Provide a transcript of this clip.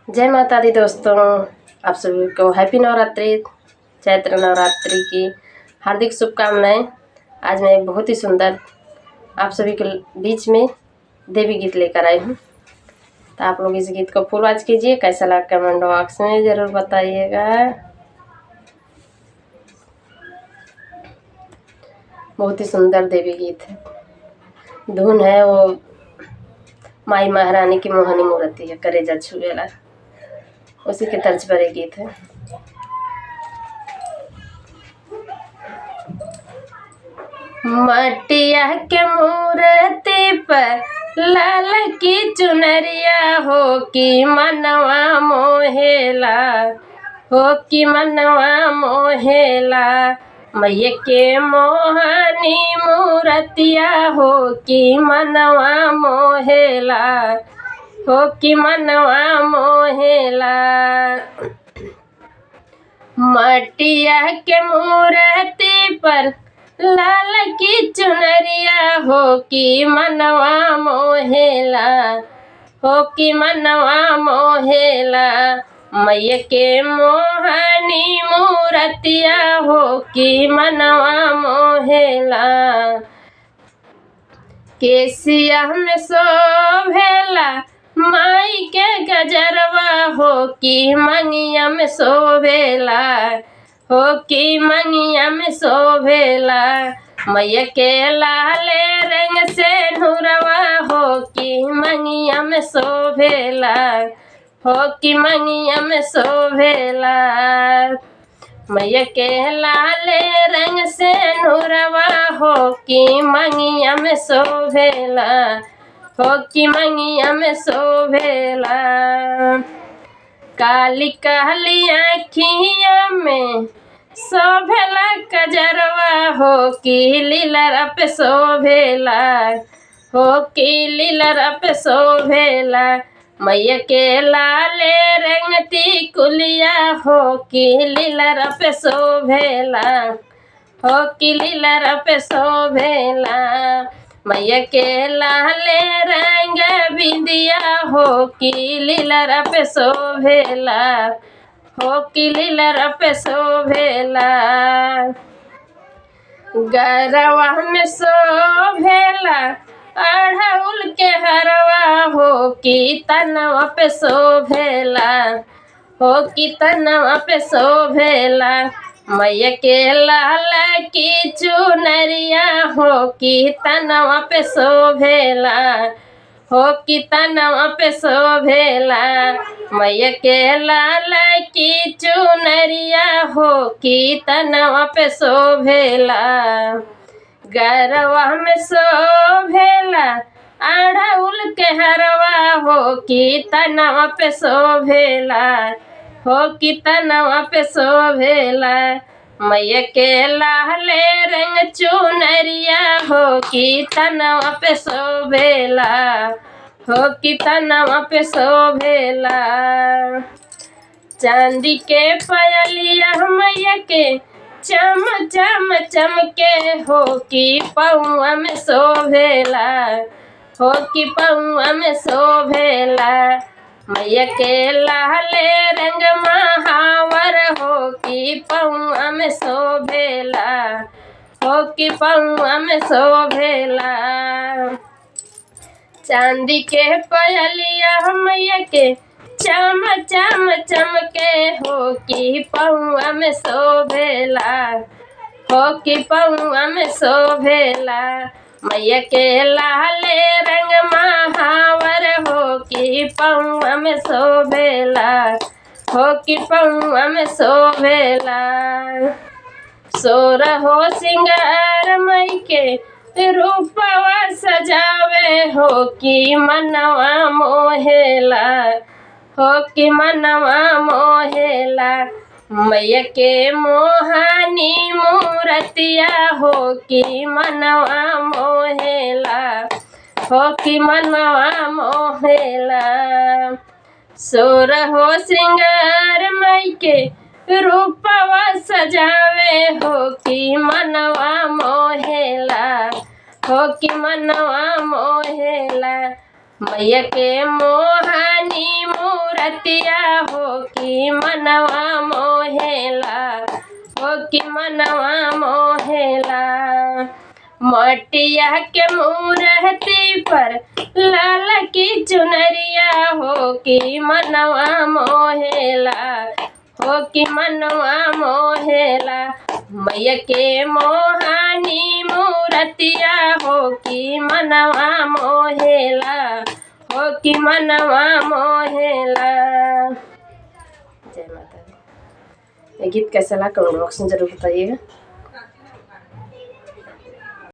जय माता दी दोस्तों, आप सभी को हैप्पी नवरात्रि, चैत्र नवरात्रि की हार्दिक शुभकामनाएं। आज मैं एक बहुत ही सुंदर आप सभी के बीच में देवी गीत लेकर आई हूँ। तो आप लोग इस गीत को फुल वॉच कीजिए। कैसा लगा कमेंट बॉक्स में ज़रूर बताइएगा। बहुत ही सुंदर देवी गीत है। धुन है वो माई महारानी की मोहनी मूर्ति है, करेजा छुएला, उसी के तर्ज पर एक गीत है। मटिया के मूर्ति पर लाल की चुनरिया हो कि मनवा मोहेला, हो कि मनवा मोहेला। मैया के मोहनी मूर्तिया हो कि मनवा मोहेला, हो कि मनवा मोहेला। मटिया के मूर्ति पर लाल की चुनरिया हो कि मनवा मोहेला, हो कि मनवा मोहेला। मैया के मोहनी मूर्तिया हो कि मनवा मोहेला। केसिया में शोभेला माई के गजरवा हो कि मंगिया में शोभेला, हो कि मंगिया में शोभेला। मैया के लाले रंग से नूरवा हो कि मंगिया में शोभेला, हो कि मंगिया में शोभेला। मैया के लाले रंग से नूरवा हो कि मंगिया में शोभेला, हो कि मंगिया में शोभेला। काली काली आँखिया में शोभेला कजरवा हो कि लीलरा पे शोभेला, हो कि लीलरा पे शोभेला। मैया के लाले रंग टिकुलिया हो कि लीलरा पे शोभेला, हो कि लीलरा पे शोभेला। मैया के लाले रंग बिंदिया हो कि लीलरा पे शोभेला, हो कि लीलरा पे शोभेला। गरवा में शोभेला अढ़उल के हरवा हो कि तनवा पे शोभेला, हो कि तनवा पे शोभेला। मैया के लाल की चुनरिया हो कि तनवा पे शोभेला, हो कि तनवा पे शोभेला। मैया के लाल की चुनरिया हो कि तनवा पे शोभेला। गरवा में शोभेला अढ़उल के हरवा हो कि तनवा पे शोभेला, हो कि तनवा पे शोभेला। मैया के लाले रंग चुनरिया हो कि तनवा पे शोभेला, हो कि तनवा पे शोभेला। चांदी के पायलिया मैया के चम चम चमके हो कि पौआ में शोभेला, हो कि पौआ में शोभेला। मैया के लाले रंग महावर हो कि पौआ में शोभेला, हो कि पौआ में शोभेला। चांदी के पायलिया मैया के चम चम चमके हो कि पौआ में शोभेला, हो कि पौआ में शोभेला। मैया के लाले रंग महावर हो कि पौआ में शोभेला, हो कि पौआ में शोभेला। सोर हो सिंगार मई के रूपवा सजावे हो कि मनवा मोहेला, हो कि मनवा मोहेला। मैया के मोहनी मूर्तिया हो कि मनवा मोहेला, हो कि मनवा मोहेला। सोर हो श्रृंगार मई के रूपवा सजावे हो कि मनवा मोहेला, हो कि मनवा मोहेला। मैया के मोहनी मूर्ति मूरतिया हो कि मनवा मोहेला, हो कि मनवा मोहेला। मटिया के मूर्ति पर लाल की चुनरिया हो कि मनवा मोहेला, हो कि मनवा मोहेला। मैया के मोहानी मूरतिया हो कि मनवा मोहेला, हो कि मनवा मोहेला। जय माता दी। ये गीत कैसा लगा कमेंट बॉक्स में जरूर बताइएगा।